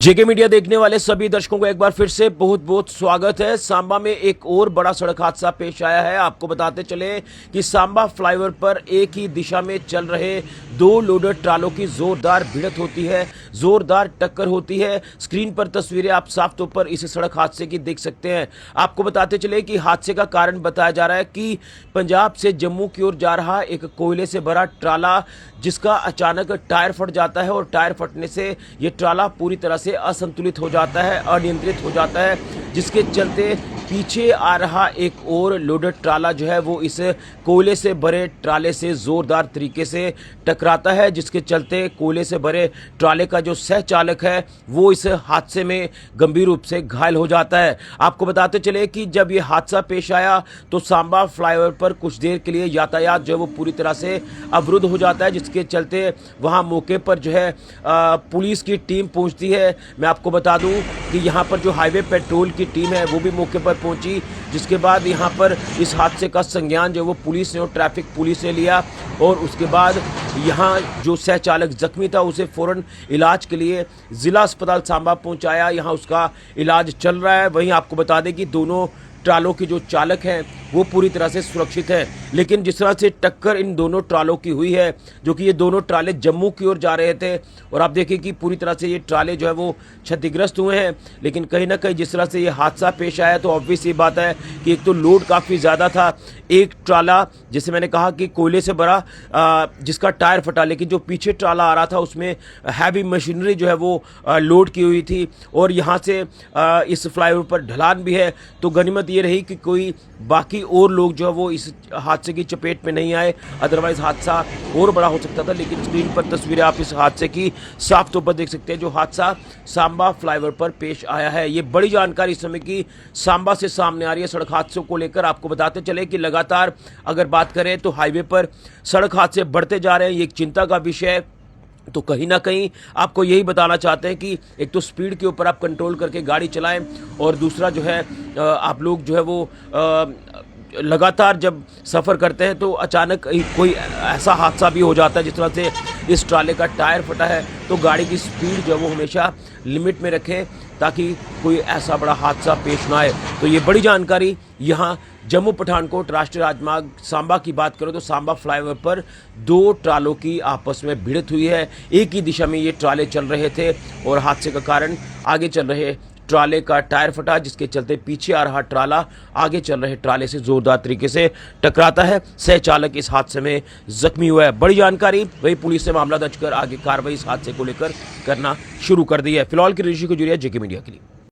जेके media देखने वाले सभी दर्शकों को एक बार फिर से बहुत बहुत स्वागत है। सांबा में एक और बड़ा सड़क हादसा पेश आया है। आपको बताते चले कि सांबा फ्लाईओवर पर एक ही दिशा में चल रहे दो लोडर ट्रालों की जोरदार भिड़ंत होती है, जोरदार टक्कर होती है। स्क्रीन पर तस्वीरें आप साफ तौर पर इस सड़क हादसे की देख सकते हैं। आपको बताते चले कि हादसे का कारण बताया जा रहा है कि पंजाब से जम्मू की ओर जा रहा एक कोयले से भरा ट्राला, जिसका अचानक टायर फट जाता है और टायर फटने से ये ट्राला पूरी तरह से असंतुलित हो जाता है, अनियंत्रित हो जाता है, जिसके चलते पीछे आ रहा एक और लोडेड ट्राला जो है वो इस कोयले से भरे ट्राले से जोरदार तरीके से टकराता है, जिसके चलते कोयले से भरे ट्राले का जो सह चालक है वो इस हादसे में गंभीर रूप से घायल हो जाता है। आपको बताते चले कि जब ये हादसा पेश आया तो सांबा फ्लाईओवर पर कुछ देर के लिए यातायात जो है वो पूरी तरह से अवरुद्ध हो जाता है, जिसके चलते वहां मौके पर जो है पुलिस की टीम पहुंचती है। मैं आपको बता दूं कि यहां पर जो हाईवे पेट्रोल की टीम है वो भी मौके पर पहुंची, जिसके बाद यहां पर इस हादसे का संज्ञान जो वो पुलिस ने और ट्रैफिक पुलिस ने लिया और उसके बाद यहां जो सह चालक जख्मी था उसे फौरन इलाज के लिए जिला अस्पताल सांबा पहुंचाया। यहां उसका इलाज चल रहा है। वहीं आपको बता दें कि दोनों ट्रालों के जो चालक हैं वो पूरी तरह से सुरक्षित हैं, लेकिन जिस तरह से टक्कर इन दोनों ट्रालों की हुई है, जो कि ये दोनों ट्राले जम्मू की ओर जा रहे थे और आप देखिए कि पूरी तरह से ये ट्राले जो है वो क्षतिग्रस्त हुए हैं। लेकिन कहीं ना कहीं जिस तरह से ये हादसा पेश आया तो ऑब्वियस ये बात है कि एक तो लोड काफ़ी ज़्यादा था, एक ट्राला जैसे मैंने कहा कि कोयले से भरा जिसका टायर फटा, लेकिन जो पीछे ट्राला आ रहा था उसमें हैवी मशीनरी जो है वो लोड की हुई थी और यहाँ से इस फ्लाईओवर पर ढलान भी है। तो गनीमत ये रही कि कोई बाकी और लोग जो है वो इस हादसे की चपेट में नहीं आए, अदरवाइज हादसा और बड़ा हो सकता था। लेकिन स्क्रीन पर तस्वीरें आप इस हादसे की साफ तौर पर देख सकते हैं जो हादसा सांबा फ्लाईओवर पर पेश आया है। ये बड़ी जानकारी इस समय की सांबा से सामने आ रही है सड़क हादसों को लेकर। आपको बताते चले कि लगातार अगर बात करें तो हाईवे पर सड़क हादसे बढ़ते जा रहे हैं, ये एक चिंता का विषय है। तो कहीं ना कहीं आपको यही बताना चाहते हैं कि एक तो स्पीड के ऊपर आप कंट्रोल करके गाड़ी चलाएं और दूसरा जो है आप लोग जो है वो लगातार जब सफ़र करते हैं तो अचानक कोई ऐसा हादसा भी हो जाता है जिस तरह से इस ट्राले का टायर फटा है, तो गाड़ी की स्पीड जो है वो हमेशा लिमिट में रखें ताकि कोई ऐसा बड़ा हादसा पेश ना आए। तो ये बड़ी जानकारी यहाँ जम्मू पठानकोट राष्ट्रीय राजमार्ग सांबा की बात करो तो सांबा फ्लाईओवर पर दो ट्रालों की आपस में भिड़ंत हुई है। एक ही दिशा में ये ट्राले चल रहे थे और हादसे का कारण आगे चल रहे ट्राले का टायर फटा, जिसके चलते पीछे आ रहा ट्राला आगे चल रहे ट्राले से जोरदार तरीके से टकराता है। सह चालक इस हादसे में जख्मी हुआ है। बड़ी जानकारी। वही पुलिस ने मामला दर्ज कर आगे कार्रवाई इस हादसे को लेकर करना शुरू कर दी है। फिलहाल की ऋषि को जुड़िया जेके मीडिया के लिए।